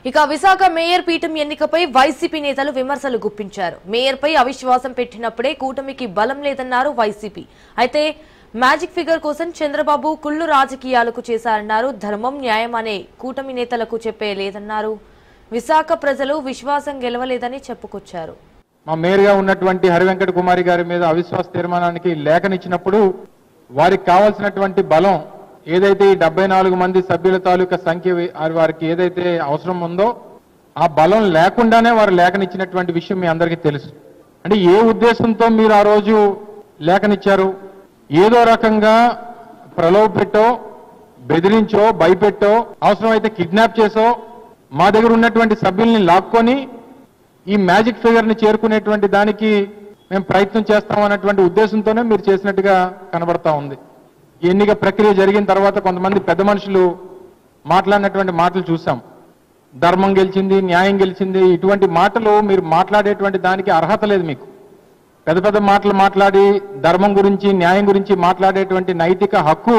ఇక విశాఖ మేయర్ పీఠం ఎన్నికపై వైసీపీ నేతలు విమర్శలు గుప్పించారు. మేయర్పై అవిశ్వాసం పెట్టినప్పుడే కూటమికి బలం లేదన్నారు వైసీపీ. అయితే మ్యాజిక్ ఫిగర్ కోసం చంద్రబాబు కుళ్ళు రాజకీయాలకు చేశారన్నారు. ధర్మం న్యాయం అనే కూటమి నేతలకు చెప్పే లేదన్నారు. విశాఖ ప్రజలు విశ్వాసం గెలవలేదని చెప్పుకొచ్చారు. మా మేయర్గా ఉన్నటువంటి హరివెంకట కుమారి గారి మీద అవిశ్వాస తీర్మానానికి లేఖనిచ్చినప్పుడు వారికి కావాల్సినటువంటి బలం ఏదైతే ఈ 74 మంది సభ్యుల తాలూకా సంఖ్య వారికి ఏదైతే అవసరం ఉందో ఆ బలం లేకుండానే వారు లేఖనిచ్చినటువంటి విషయం మీ అందరికీ తెలుసు. అంటే ఏ ఉద్దేశంతో మీరు ఆ రోజు లేఖనిచ్చారు? ఏదో రకంగా ప్రలోభ పెట్టో, బెదిరించో, భయపెట్టో, అవసరమైతే కిడ్నాప్ చేసో మా దగ్గర ఉన్నటువంటి సభ్యుల్ని లాక్కొని ఈ మ్యాజిక్ ఫిగర్ ని చేరుకునేటువంటి దానికి మేము ప్రయత్నం చేస్తామన్నటువంటి ఉద్దేశంతోనే మీరు చేసినట్టుగా కనబడతా ఉంది. ఎన్నిక ప్రక్రియ జరిగిన తర్వాత కొంతమంది పెద్ద మనుషులు మాట్లాడినటువంటి మాటలు చూసాం. ధర్మం గెలిచింది, న్యాయం గెలిచింది, ఇటువంటి మాటలు మీరు మాట్లాడేటువంటి దానికి అర్హత లేదు. మీకు పెద్ద పెద్ద మాటలు మాట్లాడి ధర్మం గురించి, న్యాయం గురించి మాట్లాడేటువంటి నైతిక హక్కు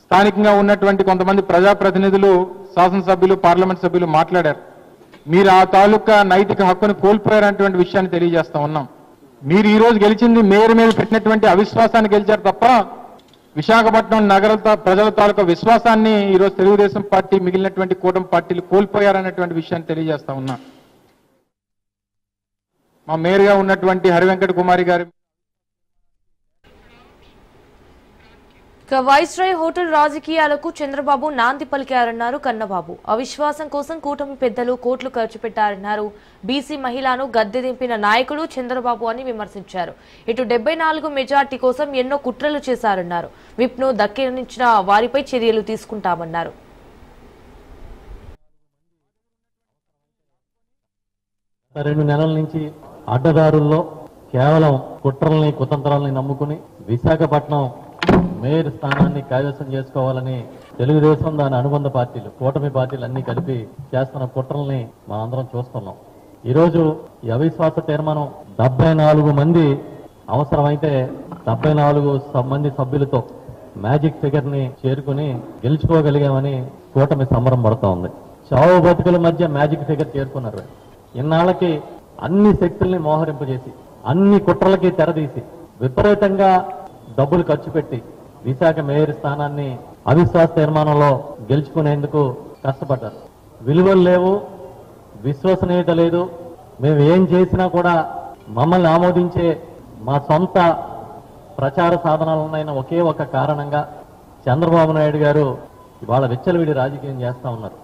స్థానికంగా ఉన్నటువంటి కొంతమంది ప్రజాప్రతినిధులు, శాసనసభ్యులు, పార్లమెంట్ సభ్యులు మాట్లాడారు. మీరు ఆ తాలూకా నైతిక హక్కును కోల్పోయారనేటువంటి విషయాన్ని తెలియజేస్తా ఉన్నాం. మీరు ఈ రోజు గెలిచింది మేయర్ మీద పెట్టినటువంటి అవిశ్వాసాన్ని గెలిచారు తప్ప విశాఖపట్నం నగర ప్రజల తాలూకా విశ్వాసాన్ని ఈరోజు తెలుగుదేశం పార్టీ, మిగిలినటువంటి కూటమి పార్టీలు కోల్పోయారనేటువంటి విషయాన్ని తెలియజేస్తా ఉన్నా. మా మేయర్గా ఉన్నటువంటి హరివెంకట కుమారి గారి వైస్రాయ్ హోటల్ రాజకీయాలకు చంద్రబాబు నాంది పలికారన్నారు కన్నబాబు. అవిశ్వాసం కోసం కూటమి పెద్దలు కోట్లు ఖర్చు పెట్టారన్నారు. బీసీ మహిళను గద్దె దింపిన నాయకుడు చంద్రబాబు అని విమర్శించారు. ఇటు 74 మెజార్టీ కోసం ఎన్నో కుట్రలు చేశారన్నారు. విప్ను దక్కించిన వారిపై చర్యలు తీసుకుంటామన్నారు. రెండు నెలల నుంచి అడ్డదారుల్లో కేవలం కుట్రల్ని, కుతంత్రాలని నమ్ముకుని విశాఖపట్నం మేయర్ స్థానాన్ని కైవసం చేసుకోవాలని తెలుగుదేశం, దాని అనుబంధ పార్టీలు, కూటమి పార్టీలు అన్ని కలిపి చేస్తున్న కుట్రల్ని మనందరం చూస్తున్నాం. ఈరోజు ఈ అవిశ్వాస తీర్మానం 74 మంది అవసరమైతే 74 మంది సభ్యులతో మ్యాజిక్ ఫిగర్ ని చేరుకుని గెలుచుకోగలిగామని కూటమి సంబరం పడుతూ ఉంది. చావు బతుకుల మధ్య మ్యాజిక్ ఫిగర్ చేరుకున్నారు. ఇన్నాళ్ళకి అన్ని శక్తుల్ని మోహరింపజేసి, అన్ని కుట్రలకి తెరదీసి, విపరీతంగా డబ్బులు ఖర్చు పెట్టి విశాఖ మేయర్ స్థానాన్ని అవిశ్వాస తీర్మానంలో గెలుచుకునేందుకు కష్టపడ్డారు. విలువలు లేవు, విశ్వసనీయత లేదు. మేము ఏం చేసినా కూడా మమ్మల్ని ఆమోదించే మా సొంత ప్రచార సాధనాలు ఉన్నాయన్న ఒకే ఒక కారణంగా చంద్రబాబు నాయుడు గారు ఇవాళ విచ్చలవిడి రాజకీయం చేస్తా ఉన్నారు.